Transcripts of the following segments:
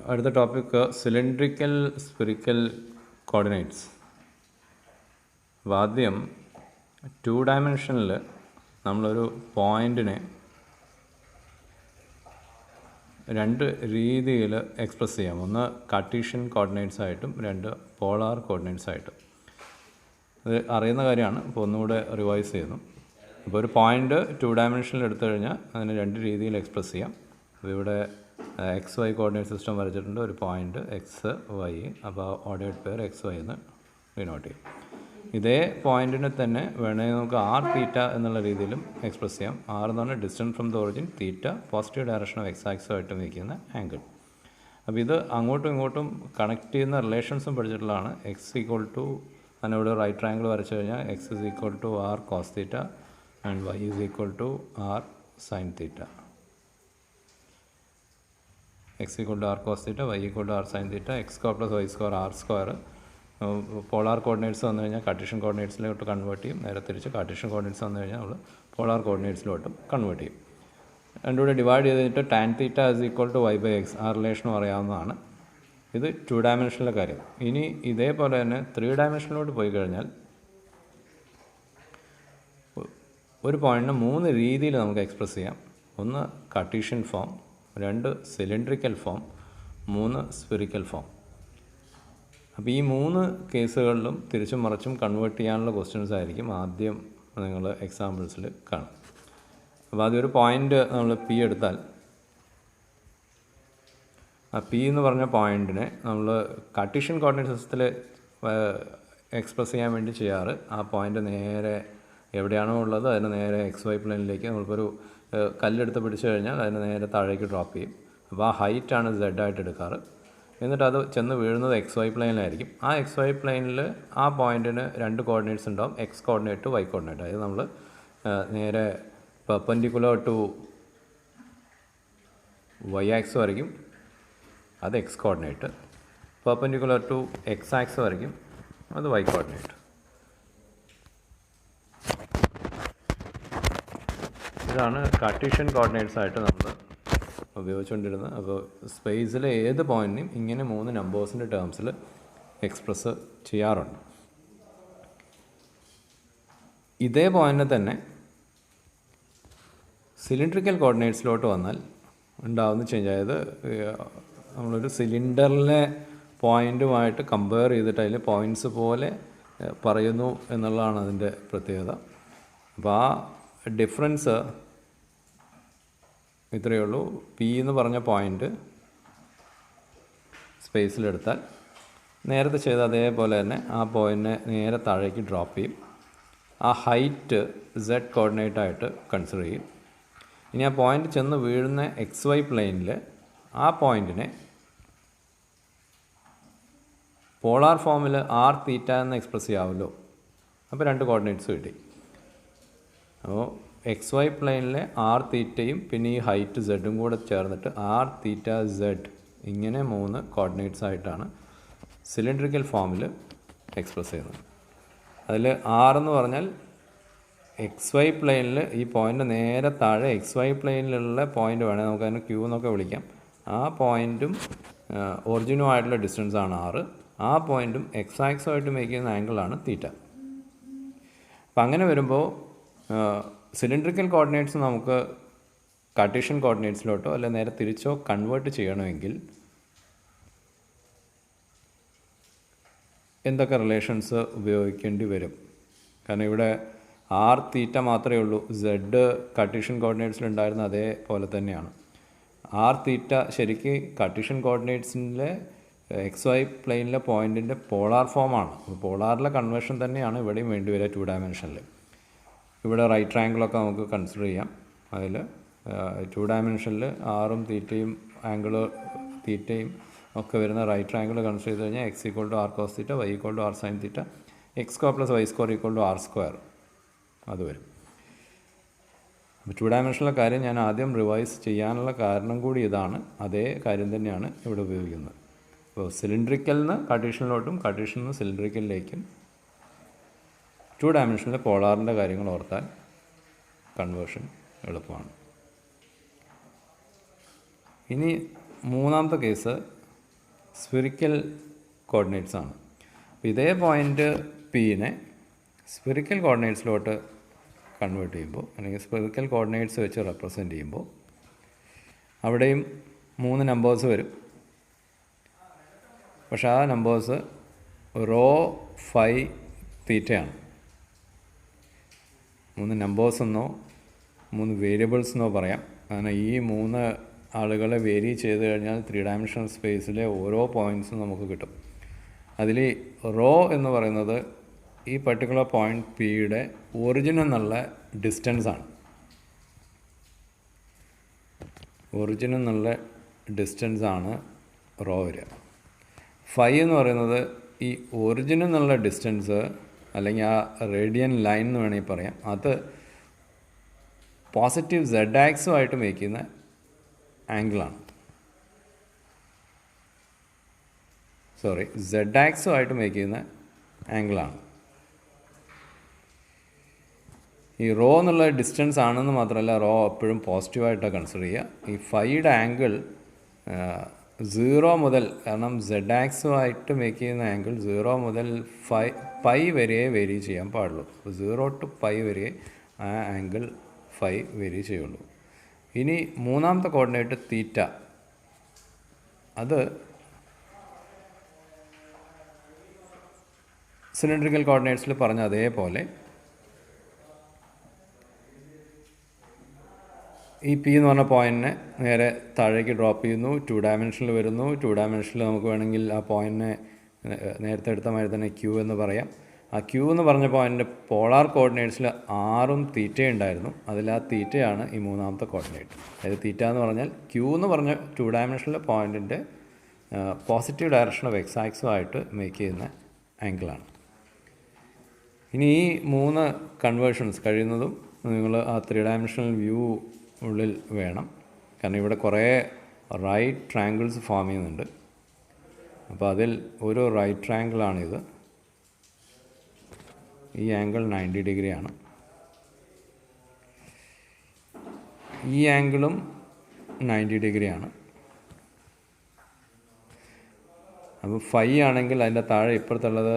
അടുത്ത topic cylindrical spherical coordinates. അപ്പോൾ ആദ്യം 2 ഡയമെൻഷനിൽ നമ്മളൊരു പോയിൻറ്റിനെ രണ്ട് രീതിയിൽ എക്സ്പ്രസ് ചെയ്യാം. ഒന്ന് കാർട്ടീഷ്യൻ കോർഡിനേറ്റ്സ് ആയിട്ടും രണ്ട് പോളാർ കോർഡിനേറ്റ്സ് ആയിട്ടും. ഇത് അറിയുന്ന കാര്യമാണ്, അപ്പോൾ ഒന്നുകൂടെ റിവൈസ് ചെയ്യുന്നു. അപ്പോൾ ഒരു പോയിൻ്റ് 2 ഡയമെൻഷനിൽ എടുത്തു കഴിഞ്ഞാൽ അതിനെ രണ്ട് രീതിയിൽ എക്സ്പ്രസ് ചെയ്യാം. അപ്പോൾ ഇവിടെ XY കോർഡിനേറ്റ് സിസ്റ്റം വരച്ചിട്ടുണ്ട്. ഒരു പോയിൻ്റ് XY, അപ്പോൾ ഓർഡേർഡ് പെയർ XY എന്ന് ഡിനോട്ട് ചെയ്യും. ഇതേ പോയിൻറ്റിനെ തന്നെ വേണമെങ്കിൽ നമുക്ക് R തീറ്റ എന്നുള്ള രീതിയിലും എക്സ്പ്രസ് ചെയ്യാം. R എന്ന് പറഞ്ഞാൽ distance from the origin, theta positive direction of X ആക്സുമായിട്ട് നിൽക്കുന്ന ആംഗിൾ. അപ്പോൾ ഇത് അങ്ങോട്ടും ഇങ്ങോട്ടും കണക്ട് ചെയ്യുന്ന റിലേഷൻസും പഠിച്ചിട്ടുള്ളതാണ്. X ഈക്വൽ ടു, അതിനോട് റൈറ്റ് ട്രയാങ്കിൾ വരച്ചു കഴിഞ്ഞാൽ X is equal to R cos theta and Y is equal to R sine theta. X equal to R cos theta, Y equal to R sine theta, X square plus Y square R square. Polar coordinates വന്നു കഴിഞ്ഞാൽ Cartesian കോർഡിനേറ്റ്സിലോട്ട് convert ചെയ്യും. നേരെ തിരിച്ച് Cartesian coordinates വന്നു കഴിഞ്ഞാൽ നമ്മൾ polar കോർഡിനേറ്റ്സിലോട്ടും convert ചെയ്യും. രണ്ടുകൂടെ ഡിവൈഡ് ചെയ്തിട്ട് tan theta is equal to Y by X, ആ റിലേഷനും അറിയാവുന്നതാണ്. ഇത് 2 ഡയമെൻഷനിലെ കാര്യം. ഇനി ഇതേപോലെ തന്നെ 3 ഡയമെൻഷനിലോട്ട് പോയി കഴിഞ്ഞാൽ ഒരു പോയിൻറ്റിന് 3 രീതിയിൽ നമുക്ക് എക്സ്പ്രസ് ചെയ്യാം. ഒന്ന് Cartesian form, 2 cylindrical form, 3 spherical form. അപ്പോൾ ഈ 3 കേസുകളിലും തിരിച്ചും മറിച്ചും കൺവേർട്ട് ചെയ്യാനുള്ള ക്വസ്റ്റ്യൻസ് ആയിരിക്കും ആദ്യം നിങ്ങൾ എക്സാമ്പിൾസിൽ കാണും. അപ്പോൾ ആദ്യം ഒരു പോയിൻ്റ് നമ്മൾ P എടുത്താൽ, ആ P എന്ന് പറഞ്ഞ പോയിൻറ്റിനെ നമ്മൾ കാർട്ടീഷ്യൻ കോർഡിനേറ്റ് സിസ്റ്റത്തിൽ എക്സ്പ്രസ് ചെയ്യാൻ വേണ്ടി ചെയ്യാറ്, ആ പോയിൻ്റ് നേരെ എവിടെയാണോ ഉള്ളത് അതിന് നേരെ XY പ്ലെയിനിലേക്ക് നമ്മളിപ്പോൾ കല്ലെടുത്ത് പിടിച്ചു കഴിഞ്ഞാൽ അതിന് നേരെ താഴേക്ക് ഡ്രോപ്പ് ചെയ്യും. അപ്പോൾ ആ ഹൈറ്റാണ് Z ആയിട്ട് എടുക്കാറ്. എന്നിട്ട് അത് ചെന്ന് വീഴുന്നത് XY പ്ലെയിനിലായിരിക്കും. ആ XY പ്ലെയിനിൽ ആ പോയിൻറ്റിന് 2 കോർഡിനേറ്റ്സ് ഉണ്ടാവും, X കോർഡിനേറ്റ്, Y കോർഡിനേറ്റ്. അതായത് നമ്മൾ നേരെ പെർപെൻഡിക്കുലർ ടു Y ആക്സ് വരയ്ക്കും, അത് X coordinate. Perpendicular to X axis വരയ്ക്കും, അത് Y കോർഡിനേറ്റ്. ഇതാണ് കാർട്ടീഷ്യൻ കോർഡിനേറ്റ്സ് ആയിട്ട് നമ്മൾ ഉപയോഗിച്ചുകൊണ്ടിരുന്നത്. അപ്പോൾ സ്പേസിലെ ഏത് പോയിൻറ്റിനും ഇങ്ങനെ 3 നമ്പേഴ്സിൻ്റെ ടേംസിൽ എക്സ്പ്രസ് ചെയ്യാറുണ്ട്. ഇതേ പോയിൻറ്റിനെ തന്നെ സിലിണ്ട്രിക്കൽ കോർഡിനേറ്റ്സിലോട്ട് വന്നാൽ ഉണ്ടാകുന്ന ചേഞ്ച്, അതായത് നമ്മളൊരു സിലിണ്ടറിലെ പോയിൻറ്റുമായിട്ട് കമ്പയർ ചെയ്തിട്ട് അതിൽ പോയിൻറ്റ്സ് പോലെ പറയുന്നു എന്നുള്ളതാണ് അതിൻ്റെ പ്രത്യേകത. അപ്പോൾ ആ ഡിഫറൻസ് ഇത്രയേ ഉള്ളൂ. P എന്ന് പറഞ്ഞ പോയിൻ്റ് സ്പേസിലെടുത്താൽ നേരത്തെ ചെയ്ത അതേപോലെ തന്നെ ആ പോയിൻറ്റിനെ നേരെ താഴേക്ക് ഡ്രോപ്പ് ചെയ്യും. ആ ഹൈറ്റ് Z കോർഡിനേറ്റായിട്ട് കൺസിഡർ ചെയ്യും. ഇനി ആ പോയിൻ്റ് ചെന്ന് വീഴുന്ന XY പ്ലെയിനിൽ ആ പോയിൻറ്റിനെ പോളാർ ഫോമിൽ R തീറ്റ എന്ന് എക്സ്പ്രസ് ചെയ്യാമല്ലോ. അപ്പോൾ 2 കോർഡിനേറ്റ്സ് കിട്ടി. അപ്പോൾ XY പ്ലെയിനിലെ R തീറ്റയും പിന്നെ ഈ ഹൈറ്റ് Z കൂടെ ചേർന്നിട്ട് R തീറ്റ Z, ഇങ്ങനെ 3 കോർഡിനേറ്റ്സ് ആയിട്ടാണ് സിലിണ്ട്രിക്കൽ ഫോമിൽ എക്സ്പ്രസ് ചെയ്യുന്നത്. അതിൽ R എന്ന് പറഞ്ഞാൽ XY പ്ലെയിനിൽ ഈ പോയിൻ്റ് നേരെ താഴെ XY പ്ലെയിനിലുള്ള പോയിൻ്റ് വേണേൽ നമുക്കതിന് Q എന്നൊക്കെ വിളിക്കാം. ആ പോയിൻറ്റും ഒറിജിനുമായിട്ടുള്ള ഡിസ്റ്റൻസാണ് R. ആ പോയിൻറ്റും X ആക്സുമായിട്ട് മേക്ക് ചെയ്യുന്ന ആംഗിളാണ് തീറ്റ. അപ്പം അങ്ങനെ വരുമ്പോൾ സിലിണ്ട്രിക്കൽ കോർഡിനേറ്റ്സ് നമുക്ക് കാർട്ടീഷ്യൻ കോർഡിനേറ്റ്സിലോട്ടോ അല്ലെങ്കിൽ നേരെ തിരിച്ചോ കൺവേർട്ട് ചെയ്യണമെങ്കിൽ എന്തൊക്കെ റിലേഷൻസ് ഉപയോഗിക്കേണ്ടി വരും? കാരണം ഇവിടെ R തീറ്റ മാത്രമേ ഉള്ളൂ, Z കാർട്ടീഷ്യൻ കോർഡിനേറ്റ്സിലുണ്ടായിരുന്ന അതേപോലെ തന്നെയാണ്. R തീറ്റ ശരിക്ക് കാർട്ടീഷ്യൻ കോർഡിനേറ്റ്സിലെ XY പ്ലെയിനിലെ പോയിൻറ്റിൻ്റെ പോളാർ ഫോമാണ്. പോളാറിലെ കൺവേർഷൻ തന്നെയാണ് ഇവിടെയും വേണ്ടി വരിക 2 ഡയമെൻഷനിൽ. ഇവിടെ റൈറ്റ് ട്രയാങ്കിളൊക്കെ നമുക്ക് കൺസിഡർ ചെയ്യാം. അതിൽ 2 ഡയമെൻഷനിൽ ആറും തീറ്റയും ആംഗിൾ തീറ്റയും ഒക്കെ വരുന്ന റൈറ്റ് ട്രയാങ്കിൾ കൺസിഡർ ചെയ്ത് കഴിഞ്ഞാൽ X equal to R cos theta, Y equal to R sine theta, X square plus Y square equal to R square അത് വരും. അപ്പോൾ 2 ഡയമെൻഷനിലെ കാര്യം ഞാൻ ആദ്യം റിവൈസ് ചെയ്യാനുള്ള കാരണം കൂടി ഇതാണ്. അതേ കാര്യം തന്നെയാണ് ഇവിടെ ഉപയോഗിക്കുന്നത്. അപ്പോൾ സിലിണ്ട്രിക്കലിൽ നിന്ന് കാർട്ടീഷ്യനിലോട്ടും കാർട്ടീഷ്യനിൽ നിന്ന് സിലിണ്ട്രിക്കലിലേക്കും 2 ഡയമെൻഷനിലെ പോളാറിൻ്റെ കാര്യങ്ങൾ ഓർത്താൽ കൺവേർഷൻ എളുപ്പമാണ്. ഇനി മൂന്നാമത്തെ കേസ് സ്ഫിറിക്കൽ കോർഡിനേറ്റ്സ് ആണ്. ഇതേ പോയിൻ്റ് Pനെ സ്ഫിറിക്കൽ കോർഡിനേറ്റ്സിലോട്ട് കൺവേർട്ട് ചെയ്യുമ്പോൾ, അല്ലെങ്കിൽ സ്ഫിറിക്കൽ കോർഡിനേറ്റ്സ് വെച്ച് റെപ്രസെൻ്റ് ചെയ്യുമ്പോൾ അവിടെയും 3 നമ്പേഴ്സ് വരും. പക്ഷെ ആ നമ്പേഴ്സ് റോ ഫൈ തീറ്റയാണ്. 3 നമ്പേഴ്സ് എന്നോ 3 വേരിയബിൾസ് എന്നോ പറയാം. കാരണം ഈ 3 ആളുകളെ വേരി ചെയ്ത് കഴിഞ്ഞാൽ 3 ഡയമെൻഷണൽ സ്പേസിലെ ഓരോ പോയിൻറ്റ്സും നമുക്ക് കിട്ടും. അതിൽ റോ എന്ന് പറയുന്നത് ഈ പർട്ടിക്കുലർ പോയിൻ്റ് Pയുടെ ഒറിജിനിൽ നിന്നുള്ള ഡിസ്റ്റൻസാണ്. ഒറിജിനിൽ നിന്നുള്ള ഡിസ്റ്റൻസാണ് റോ വരിക. ഫൈ എന്ന് പറയുന്നത് ഈ ഒറിജിനിൽ നിന്നുള്ള ഡിസ്റ്റൻസ്, അല്ലെങ്കിൽ ആ റേഡിയൻ ലൈൻ എന്ന് വേണമെങ്കിൽ പറയാം, അത് പോസിറ്റീവ് സെഡ് ആക്സുമായിട്ട് മേക്ക് ചെയ്യുന്ന ആംഗിളാണ്. സെഡ് ആക്സുമായിട്ട് മേക്ക് ചെയ്യുന്ന ആംഗിളാണ്. ഈ റോ എന്നുള്ള ഡിസ്റ്റൻസ് ആണെന്ന് മാത്രമല്ല, റോ എപ്പോഴും പോസിറ്റീവായിട്ടാണ് കൺസിഡർ ചെയ്യുക. ഈ ഫൈയുടെ ആംഗിൾ 0 മുതൽ, കാരണം സെഡ് ആക്സുമായിട്ട് മേക്ക് ചെയ്യുന്ന ആംഗിൾ 0 മുതൽ പൈ വരെ വേരി ചെയ്യാൻ പാടുള്ളൂ. 0 to പൈ വരെ ആ ആംഗിൾ ഫൈ വേരി ചെയ്യുള്ളൂ. ഇനി മൂന്നാമത്തെ കോർഡിനേറ്റ് തീറ്റ, അത് സിലിണ്ടറിക്കൽ കോർഡിനേറ്റ്സിൽ പറഞ്ഞ അതേപോലെ ഈ P എന്ന് പറഞ്ഞ പോയിൻറ്റിനെ നേരെ താഴേക്ക് ഡ്രോപ്പ് ചെയ്യുന്നു, 2 ഡയമെൻഷനിൽ വരുന്നു. 2 ഡയമെൻഷനിൽ നമുക്ക് വേണമെങ്കിൽ ആ പോയിൻറ്റിനെ നേരത്തെ എടുത്ത മാതിരി തന്നെ Q എന്ന് പറയാം. ആ Q എന്ന് പറഞ്ഞ പോയിൻറ്റിൻ്റെ പോളാർ കോർഡിനേറ്റ്സിൽ ആറും തീറ്റയും ഉണ്ടായിരുന്നു. അതിൽ ആ തീറ്റയാണ് ഈ മൂന്നാമത്തെ കോർഡിനേറ്റ്. അതായത് തീറ്റ എന്ന് പറഞ്ഞാൽ Q എന്ന് പറഞ്ഞ 2 ഡയമെൻഷനിലെ പോയിൻറ്റിൻ്റെ പോസിറ്റീവ് ഡയറക്ഷൻ ഓഫ് എക്സ് ആക്സുമായിട്ട് മേക്ക് ചെയ്യുന്ന ആംഗിളാണ്. ഇനി ഈ 3 കൺവേർഷൻസ് കഴിയുന്നതും നിങ്ങൾ ആ 3 ഡയമെൻഷണൽ വ്യൂ ഉള്ളിൽ വേണം. കാരണം ഇവിടെ കുറേ റൈറ്റ് ട്രയാങ്കിൾസ് ഫോം ചെയ്യുന്നുണ്ട്. അപ്പോൾ അതിൽ ഒരു റൈറ്റ് ട്രയാങ്കിളാണിത്. ഈ ആംഗിൾ 90 ഡിഗ്രിയാണ്. ഈ ആംഗിളും 90 ഡിഗ്രിയാണ്. അപ്പോൾ ഫൈ ആണെങ്കിൽ അതിൻ്റെ താഴെ ഇപ്പുറത്തുള്ളത്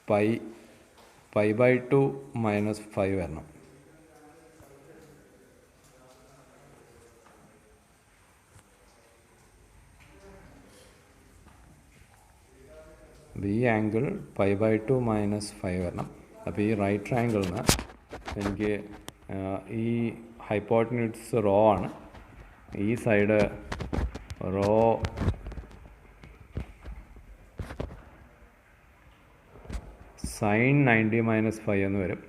π/2 - 5 വരണം. ഈ ആംഗിൾ π/2 - 5 വരണം. അപ്പോൾ ഈ റൈറ്റ് ട്രയാങ്കിളിന് എനിക്ക് ഈ ഹൈപ്പോട്ടന്യൂസ് റോ ആണ്. ഈ സൈഡ് റോ sin 90 - 5 എന്ന് വരും,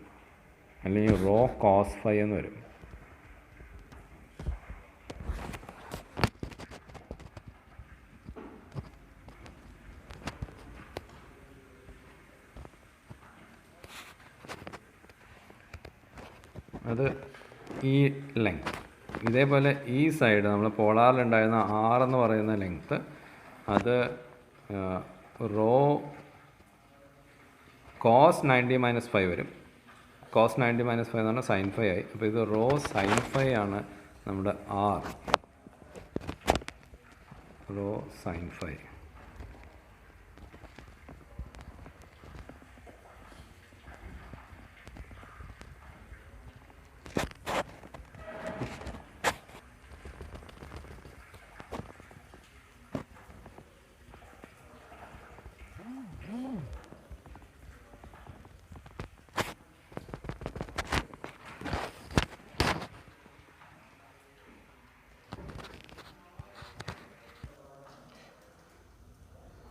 അല്ലെങ്കിൽ റോ cos 5 എന്ന് വരും. അത് ഈ ലെങ്ത്. ഇതേപോലെ ഈ സൈഡ് നമ്മൾ പോളാറിലുണ്ടായിരുന്ന 6 എന്ന് പറയുന്ന ലെങ്ത്ത്, അത് റോ cos 90 - 5 വരും. cos 90 - 5 എന്ന് പറഞ്ഞാൽ sin 5 ആയി. അപ്പോൾ ഇത് റോ sin 5 ആണ് നമ്മുടെ R. Raw sin 5.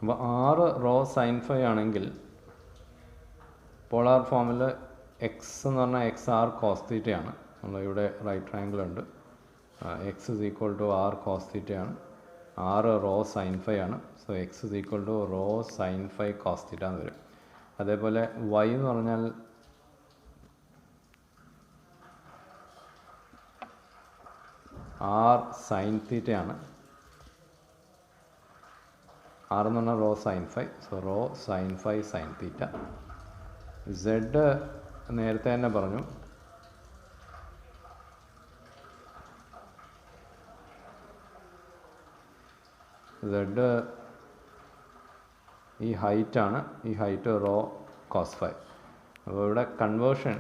അപ്പോൾ 6 റോ sin 5 ആണെങ്കിൽ പോളാർ ഫോമിൽ എക്സ് എന്ന് പറഞ്ഞാൽ XR cos തീറ്റയാണ്. നമ്മളിവിടെ റൈറ്റ് ട്രയാങ്കിൾ ഉണ്ട്. x = R cos തീറ്റയാണ്. 6 റോ sin 5 ആണ്. So x = rho sin 5 cos theta എന്ന് വരും. അതേപോലെ y എന്ന് പറഞ്ഞാൽ R sin തീറ്റയാണ്. R എന്ന് പറഞ്ഞാൽ rho sin 5. So rho sin 5 sin theta. Z നേരത്തെ തന്നെ പറഞ്ഞു, സെഡ് ഈ ഹൈറ്റാണ്, ഈ ഹൈറ്റ് റോ കോസ് ഫൈ. അപ്പോൾ ഇവിടെ conversion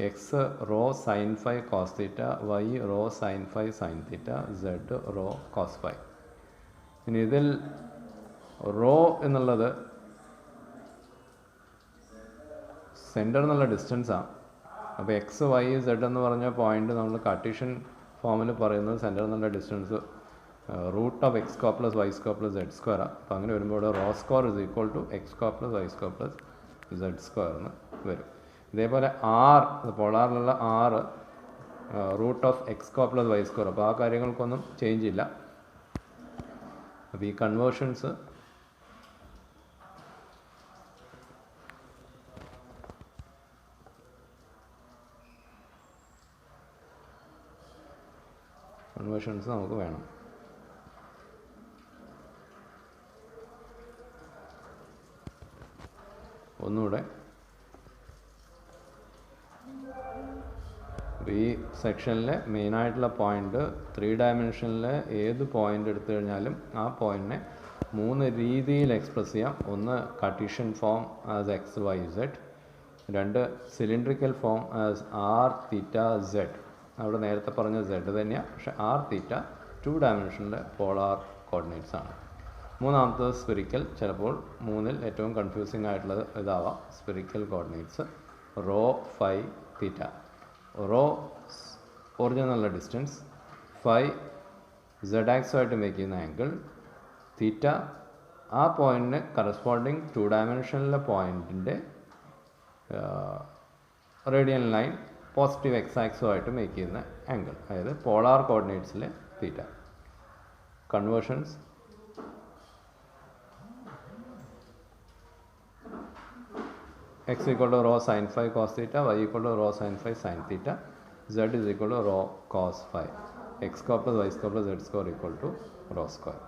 X rho sine phi cos theta, Y rho sine phi sine theta, Z rho cos phi. ഇനി ഇതിൽ റോ എന്നുള്ളത് സെൻറ്റർ എന്നുള്ള ഡിസ്റ്റൻസാണ്. അപ്പോൾ എക്സ് വൈ സെഡ് എന്ന് പറഞ്ഞ പോയിൻ്റ് നമ്മൾ കാർട്ടീഷ്യൻ ഫോമിൽ പറയുന്നത് സെൻറ്റർ എന്നുള്ള distance root of X square plus Y square plus Z സ്ക്വയറാണ്. അപ്പോൾ അങ്ങനെ വരുമ്പോൾ ഇവിടെ rho square is equal to X square plus Y square plus Z square എന്ന് വരും. ഇതേപോലെ ആർ, പോളാറിലുള്ള R root of X square plus Y square. അപ്പോൾ ആ കാര്യങ്ങൾക്കൊന്നും ചേഞ്ച് ഇല്ല. അപ്പോൾ ഈ കൺവേർഷൻസ് നമുക്ക് വേണം. ഒന്നുകൂടെ ഈ സെക്ഷനിലെ മെയിനായിട്ടുള്ള പോയിൻ്റ് 3 ഡയമെൻഷനിലെ ഏത് പോയിൻ്റ് എടുത്തു കഴിഞ്ഞാലും ആ പോയിൻറ്റിനെ 3 രീതിയിൽ എക്സ്പ്രസ് ചെയ്യാം. ഒന്ന് Cartesian form as X Y Z, 2 cylindrical form as R theta Z. അവിടെ നേരത്തെ പറഞ്ഞ സെഡ് തന്നെയാണ്, പക്ഷേ ആർ തീറ്റ 2 ഡയമെൻഷനിലെ പോളാർ കോർഡിനേറ്റ്സ് ആണ്. മൂന്നാമത്തത് സ്ഫെറിക്കൽ. ചിലപ്പോൾ 3-ൽ ഏറ്റവും കൺഫ്യൂസിങ് ആയിട്ടുള്ളത് ഇതാവാം, spherical coordinates rho phi theta. Rho ഒറിജിനുള്ള ഡിസ്റ്റൻസ്, ഫൈ സെഡ് ആക്സുമായിട്ട് മേക്ക് ചെയ്യുന്ന ആംഗിൾ, തീറ്റ ആ പോയിൻറ്റിന് കറസ്പോണ്ടിങ് 2 ഡയമെൻഷനിലെ പോയിൻറ്റിൻ്റെ റേഡിയൻ ലൈൻ പോസിറ്റീവ് എക്സ് ആക്സുമായിട്ട് മേക്ക് ചെയ്യുന്ന ആംഗിൾ, അതായത് polar കോർഡിനേറ്റ്സിലെ theta. Conversions x equal to rho sin phi cos theta, y equal to rho sin phi sin theta, z is equal to rho cos phi, x square plus y square plus z square equal to rho square.